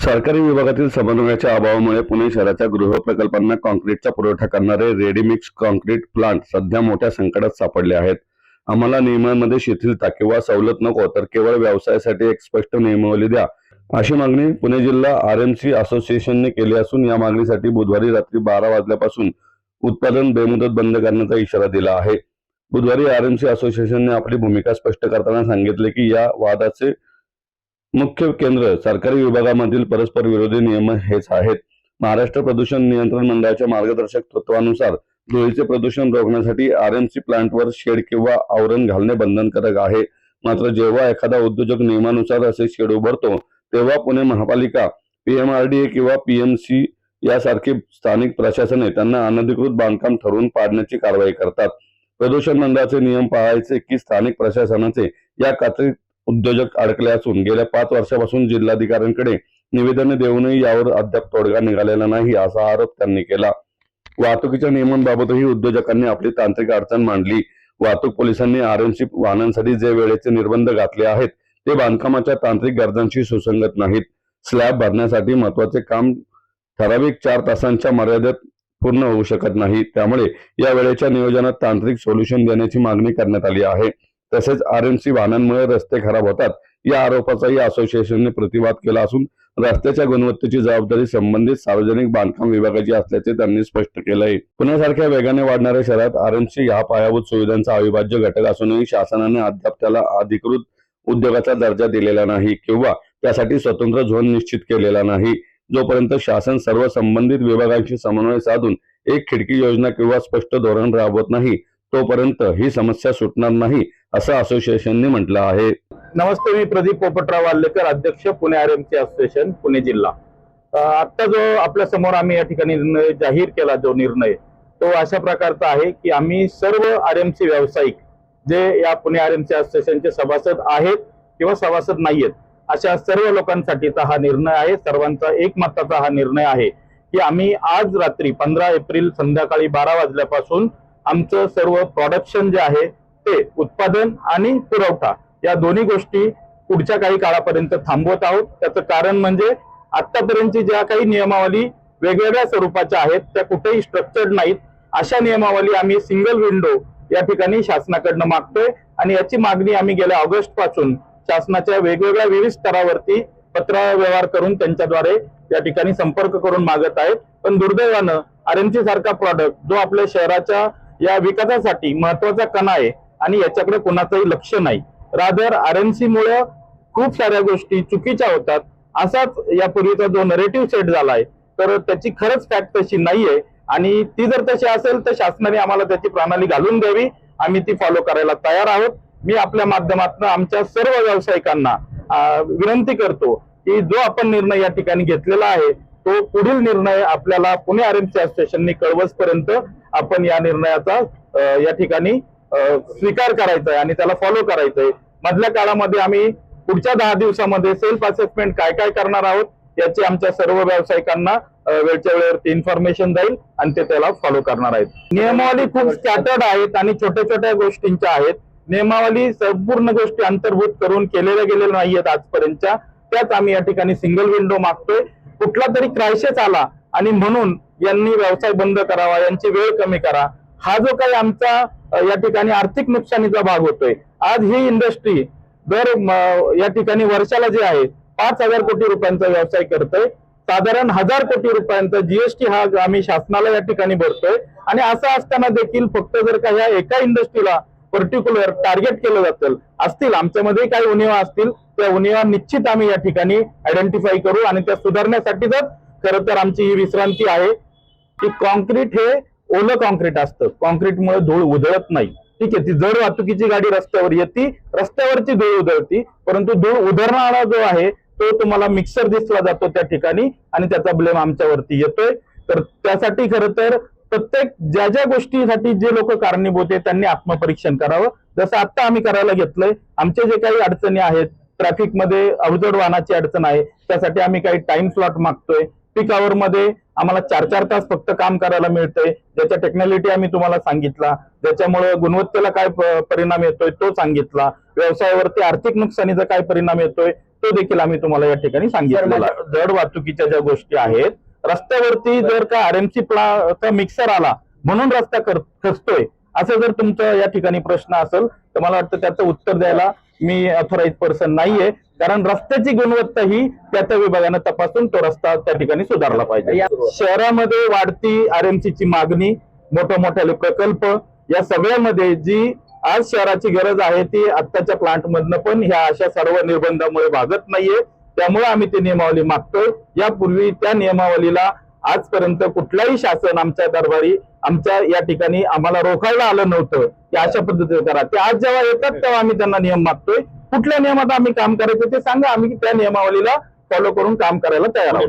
सरकारी विभागातील समन्वयाच्या अभावामुळे पुणे शहराच्या गृहप्रकल्पांना काँक्रीटचा पुरवठा करणारे रेडीमिक्स काँक्रीट प्लांट सध्या मोठ्या संकटात सापडले आहेत। आम्हाला नियमांमध्ये शिथिलता किंवा सवलत नको, तर केवळ व्यवसायासाठी एक स्पष्ट नियमावली द्या, अशी मागणी पुणे जिल्हा आरएमसी असोसिएशनने केली असून या मागणीसाठी बुधवारी रात्री 12 वाजल्यापासून उत्पादन बेमुदत बंद करण्याचा इशारा दिला आहे। बुधवारी आरएमसी असोसिएशनने आपली भूमिका स्पष्ट करताना सांगितले की या वादाचे मुख्य केंद्र सरकारी विभागामधील परस्पर विरोधी नियम हेच आहेत। महाराष्ट्र प्रदूषण नियंत्रण मंडळाच्या मार्गदर्शक तत्वानुसार धुळीचे प्रदूषण रोखण्यासाठी आरएमसी प्लांटवर शेड किंवा आवरण घालणे बंधनकारक आहे। मात्र जेव्हा एखादा उद्योजक नियमानुसार असे शेड उभारतो तेव्हा पुणे महापालिका, पीएमआरडीए किंवा पीएमसी यासारखी स्थानिक प्रशासने त्यांना अनधिकृत बांधकाम ठरवून पाडण्याची कारवाई करतात। प्रदूषण मंडळाचे नियम पाळायचे की स्थानिक प्रशासनाचे या कात्रीत उद्योजक अडकले असून गेल्या 5 वर्षापासून जिल्हाधिकाऱ्यांकडे निवेदने देऊनही यावर अद्याप तोडगा निघालेला नाही, असा आरोप त्यांनी केला। वाहतुकीच्या नियमांबाबतही उद्योजकांनी आपली तांत्रिक अडचण मांडली। वाहतूक पोलिसांनी आरएमसी वाहनांसाठी जे वेळेचे निर्बंध घातले आहेत ते बांधकामाच्या तांत्रिक गरजांशी सुसंगत नाहीत। स्लॅब भरण्यासाठी महत्वाचे काम ठराविक 4 तासांच्या मर्यादेत पूर्ण होऊ शकत नाही, त्यामुळे या वेळेच्या नियोजनात तांत्रिक सोल्युशन देण्याची मागणी करण्यात आली आहे। तसेच आरएमसी वाहनांमुळे रस्ते खराब होतात या आरोपाचाही असोसिएशनने प्रतिवाद केला असून रस्त्याच्या गुणवत्तेची जबाबदारी संबंधित सार्वजनिक बांधकाम विभागाची असल्याचे त्यांनी स्पष्ट केले आहे। पुण्यासारख्या वेगाने वाढणाऱ्या शहरात आरएमसी हा पायाभूत सुविधांचा अविभाज्य घटक असूनही शासनाने अद्याप त्याला अधिकृत उद्योगाचा दर्जा दिलेला नाही किंवा त्यासाठी स्वतंत्र झोन निश्चित केलेला नाही। जोपर्यंत शासन सर्व संबंधित विभागांशी समन्वय साधून एक खिडकी योजना किंवा स्पष्ट धोरण राबवत नाही तोपर्यंत ही समस्या सुटणार नाही, असं असोसिएशनने म्हटलं आहे। नमस्ते, मी प्रदीप पोपटराव वाल्लेकर, अध्यक्ष पुणे आरएमसी असोसिएशन पुणे जिल्हा। आता जो आपल्या समोर आम्ही या ठिकाणी निर्णय जाहीर केला, जो निर्णय तो अशा प्रकारचा आहे की आम्ही सर्व आरएमसी व्यावसायिक जे या पुणे आरएमसी असोसिएशनचे सभासद आहेत किंवा सभासद नाहीयेत अशा सर्व लोकांसाठीचा हा निर्णय आहे। सर्वांचा एकमताचा हा निर्णय आहे की आम्ही आज रात्री 15 एप्रिल संध्याकाळी 12 वाजल्यापासून आमचं सर्व प्रोडक्शन जे आहे ते उत्पादन आणि पुरवठा या दोन्ही गोष्टी पुढच्या काही काळापर्यंत थांबवत आहोत। त्याचं कारण म्हणजे आतापर्यंतची ज्या काही नियमावली वेगवेगळ्या स्वरूपाच्या आहेत त्या कुठेही स्ट्रक्चर्ड नाहीत। अशा नियमावली आम्ही सिंगल विंडो या ठिकाणी शासनाकडनं मागतोय आणि याची मागणी आम्ही गेल्या ऑगस्ट पासून शासनाच्या वेगवेगळ्या विविध स्तरावरती पत्र व्यवहार करून त्यांच्याद्वारे या ठिकाणी संपर्क करून मागत आहेत। पण दुर्दैवानं आरएमसी सारखा प्रॉडक्ट जो आपल्या शहराच्या या विकासासाठी महत्वाचा कणा आहे आणि याच्याकडे कोणाचंही लक्ष नाही। रादर आरएमसी मुळे खूप साऱ्या गोष्टी चुकीच्या होतात असाच यापूर्वीचा जो नरेटिव्ह सेट झालाय, तर त्याची खरंच फॅक्ट तशी नाहीये आणि ती जर तशी असेल तर शासनाने आम्हाला त्याची प्रणाली घालून द्यावी, आम्ही ती फॉलो करायला तयार आहोत। मी आपल्या माध्यमातून आमच्या सर्व व्यावसायिकांना विनंती करतो की जो आपण निर्णय या ठिकाणी घेतलेला आहे तो पुढील निर्णय आपल्याला पुणे आरएमसी असोसिएशनने कळवसपर्यंत आपण या निर्णयाचा या ठिकाणी स्वीकार करायचा आहे आणि त्याला फॉलो करायचंय। मधल्या काळामध्ये आम्ही पुढच्या 10 दिवसामध्ये सेल्फ असेसमेंट काय काय करणार आहोत याची आमच्या सर्व व्यावसायिकांना वेळच्या वेळेवरती इन्फॉर्मेशन जाईल आणि ते त्याला फॉलो करणार आहेत। नियमावली खूप स्कॅटर्ड आहेत आणि छोट्या छोट्या गोष्टींच्या आहेत। नियमावली संपूर्ण गोष्टी अंतर्भूत करून केलेल्या गेलेल्या नाहीयेत आजपर्यंतच्या, त्याच आम्ही या ठिकाणी सिंगल विंडो मागतोय। कुठला तरी क्रायसिस आला आणि म्हणून यांनी व्यवसाय बंद करावा, यांची वेळ कमी करा, हा जो काही आमचा या ठिकाणी आर्थिक नुकसानीचा भाग होतोय। आज ही इंडस्ट्री दर या ठिकाणी वर्षाला जे आहे 5,000 कोटी रुपयांचा व्यवसाय करतोय, साधारण 1,000 कोटी रुपयांचा जीएसटी हा आम्ही शासनाला या ठिकाणी भरतोय आणि असं असताना देखील फक्त जर का ह्या एका इंडस्ट्रीला पर्टिक्युलर टार्गेट केलं जातं असतील, आमच्यामध्ये काही उणिवा असतील, त्या उणिवा निश्चित आम्ही या ठिकाणी आयडेंटिफाय करू आणि त्या सुधारण्यासाठीच खरं तर आमची ही विश्रांती आहे की कॉन्क्रीट हे ओलं कॉन्क्रीट असतं, कॉन्क्रीटमुळे धूळ उधळत नाही। ठीक आहे, ती जड वाहतुकीची गाडी रस्त्यावर येते, रस्त्यावरची धूळ उधळती, परंतु धूळ उधळणारा जो आहे तो तुम्हाला मिक्सर दिसला जातो त्या ठिकाणी आणि त्याचा ब्लेम आमच्यावरती येतोय। तर त्यासाठी खरं तर प्रत्येक ज्या ज्या गोष्टीसाठी जे लोक कारणीभूत आहेत त्यांनी आत्मपरीक्षण करावं, जसं आता आम्ही करायला घेतलंय। आमचे जे काही अडचणी आहेत, ट्रॅफिक मध्ये अवजड वाहनाची अडचण आहे, त्यासाठी आम्ही काही टाइम स्लॉट मागतोय। पीक आवर मध्ये आम्हाला 4-4 तास फक्त काम करायला मिळतंय, ज्याच्या टेक्नॉलिटी आम्ही तुम्हाला सांगितला, ज्याच्यामुळे गुणवत्तेला काय परिणाम येतोय तो सांगितला, व्यवसायावरती आर्थिक नुकसानीचा काय परिणाम येतोय तो देखील आम्ही तुम्हाला या ठिकाणी सांगितलेला आहे. जड वाहतुकीच्या ज्या गोष्टी आहेत रस्त्यावरती जर का आरएमसी चा मिक्सर आला म्हणून रस्ता खचतोय असं जर तुमचा या ठिकाणी प्रश्न असेल तर मला वाटतं त्याचं उत्तर द्यायला मी ऑथोराइज पर्सन नाहीये, कारण रस्त्याची गुणवत्ता ही त्या विभागानं तपासून तो रस्ता त्या ठिकाणी सुधारला पाहिजे. शहरामध्ये वाढती आरएमसी ची मागणी, मोठमोठे प्रकल्प, या सगळ्यामध्ये जी आज शहराची गरज आहे ती आत्ताच्या प्लांट मधनं पण ह्या अशा सर्व निर्बंधामुळे भागत नाहीये. त्यामुळे आम्ही ती नियमावली मागतोय. यापूर्वी त्या नियमावलीला आजपर्यंत कुठलाही शासन आमच्या दरबारी आमच्या या ठिकाणी आम्हाला रोखायला आलं नव्हतं की अशा पद्धतीने करा. ते आज जेव्हा येतात तेव्हा आम्ही त्यांना नियम मागतोय. कुठल्या नियमात आम्ही काम करायचं ते सांगा, आम्ही त्या नियमावलीला फॉलो करून काम करायला तयार आहोत.